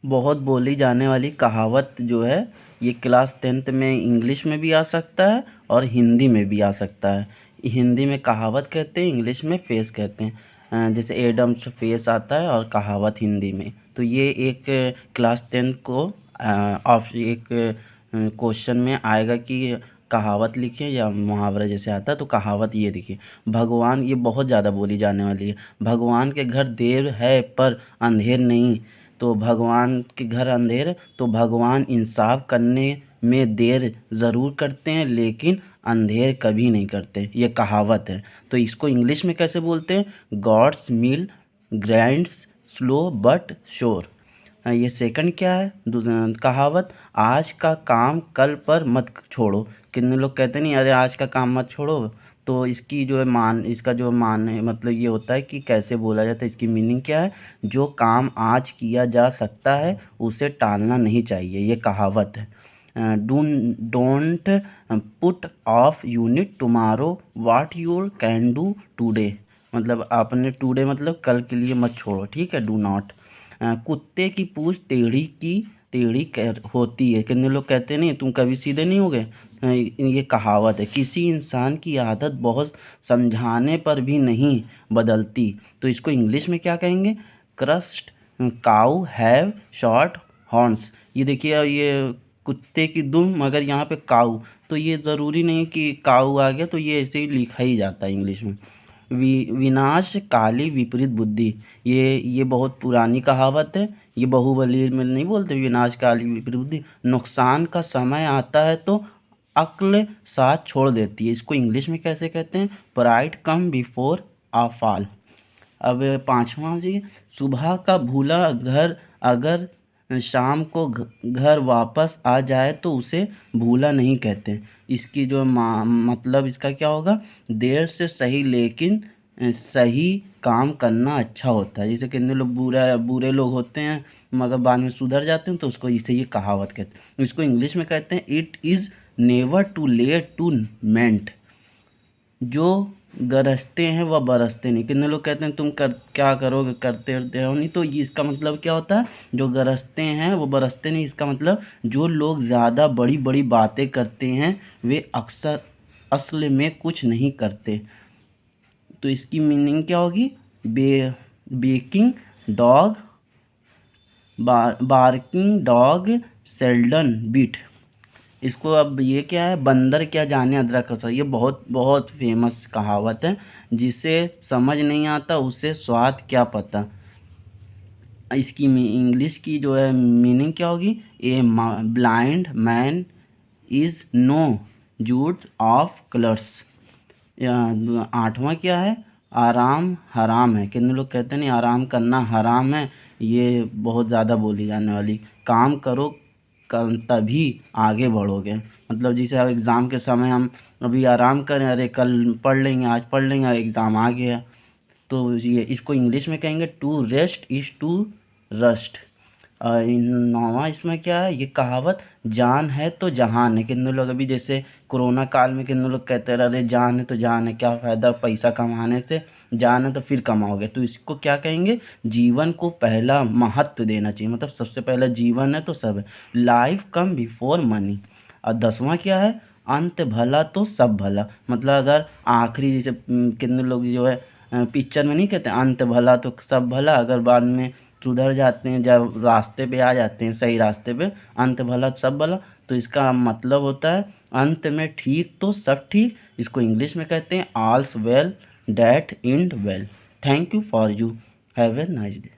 बहुत बोली जाने वाली कहावत जो है ये क्लास 10th में इंग्लिश में भी आ सकता है और हिंदी में भी आ सकता है। हिंदी में कहावत कहते हैं, इंग्लिश में फेस कहते हैं। जैसे एडम्स फेस आता है और कहावत हिंदी में। तो ये एक क्लास 10 को एक क्वेश्चन में आएगा कि कहावत लिखें या मुहावरा जैसे आता है तो कहावत ये देखिए। भगवान, ये बहुत ज़्यादा बोली जाने वाली है। भगवान के घर देर है पर अंधेर नहीं। तो भगवान के घर अंधेर तो भगवान इंसाफ करने में देर ज़रूर करते हैं लेकिन अंधेर कभी नहीं करते, ये कहावत है। तो इसको इंग्लिश में कैसे बोलते हैं? God's mill grinds slow but sure. ये सेकंड क्या है? कहावत, आज का काम कल पर मत छोड़ो। कितने लोग कहते नहीं अरे आज का काम मत छोड़ो। तो इसकी जो है इसका जो मान है मतलब ये होता है कि कैसे बोला जाता है, इसकी मीनिंग क्या है? जो काम आज किया जा सकता है उसे टालना नहीं चाहिए, ये कहावत है। Don't put off unit tomorrow what you can do today. मतलब आपने टुडे मतलब कल के लिए मत छोड़ो, ठीक है, डू नॉट। कुत्ते की पूँछ टेढ़ी होती है। कितने लोग कहते नहीं तुम कभी सीधे नहीं हो गए। ये कहावत है। किसी इंसान की आदत बहुत समझाने पर भी नहीं बदलती। तो इसको इंग्लिश में क्या कहेंगे? Crust cow have short horns. ये देखिए, ये कुत्ते की दुम मगर यहाँ पे काऊ, तो ये ज़रूरी नहीं कि काऊ आ गया तो ये ऐसे ही लिखा ही जाता है इंग्लिश में। विनाशकाली विपरीत बुद्धि, ये बहुत पुरानी कहावत है। ये बाहुबली में नहीं बोलते विनाशकाली विपरीत बुद्धि। नुकसान का समय आता है तो अक्ल साथ छोड़ देती है। इसको इंग्लिश में कैसे कहते हैं? Pride come before a fall. अब पाँचवा जी, सुबह का भूला घर अगर शाम को घर वापस आ जाए तो उसे भूला नहीं कहते। इसकी जो मतलब इसका क्या होगा? देर से सही लेकिन सही काम करना अच्छा होता है। जैसे कितने लोग बुरे लोग होते हैं मगर बाद में सुधर जाते हैं तो उसको इसे ये कहावत कहते हैं। इसको इंग्लिश में कहते हैं it is never too late to mend. जो गरजते हैं वह बरसते नहीं। कितने लोग कहते हैं तुम क्या करोगे, करते हो नहीं। तो ये इसका मतलब क्या होता है? जो गरजते हैं वो बरसते नहीं। इसका मतलब जो लोग ज़्यादा बड़ी बड़ी बातें करते हैं वे अक्सर असल में कुछ नहीं करते। तो इसकी मीनिंग क्या होगी? Barking dog barking dog seldom bite. इसको अब ये क्या है? बंदर क्या जाने अदरक का स्वाद। ये बहुत बहुत फेमस कहावत है। जिसे समझ नहीं आता उसे स्वाद क्या पता। इसकी इंग्लिश की जो है मीनिंग क्या होगी? A blind man is no use of colours. आठवां क्या है? आराम हराम है। कितने लोग कहते नहीं आराम करना हराम है। ये बहुत ज़्यादा बोली जाने वाली। काम करो तभी आगे बढ़ोगे। मतलब जैसे एग्ज़ाम के समय हम अभी आराम करें, अरे कल पढ़ लेंगे, आज पढ़ लेंगे, एग्ज़ाम आ गया। तो ये इसको इंग्लिश में कहेंगे to rest is to rust. नौवां इसमें क्या है? ये कहावत, जान है तो जहान है। कितने लोग अभी जैसे कोरोना काल में कितने लोग कहते रहे अरे जान है तो जान है, क्या फ़ायदा पैसा कमाने से, जान है तो फिर कमाओगे। तो इसको क्या कहेंगे? जीवन को पहला महत्व देना चाहिए। मतलब सबसे पहला जीवन है तो सब है। Life come before money. और 10वां क्या है? अंत भला तो सब भला। मतलब अगर आखिरी जैसे कितने लोग जो है पिक्चर में नहीं कहते अंत भला तो सब भला, अगर बाद में सुधर जाते हैं, जब रास्ते पे आ जाते हैं सही रास्ते पे, अंत भला सब भला। तो इसका मतलब होता है अंत में ठीक तो सब ठीक। इसको इंग्लिश में कहते हैं all's well that end well. Thank you for you. Have a nice day.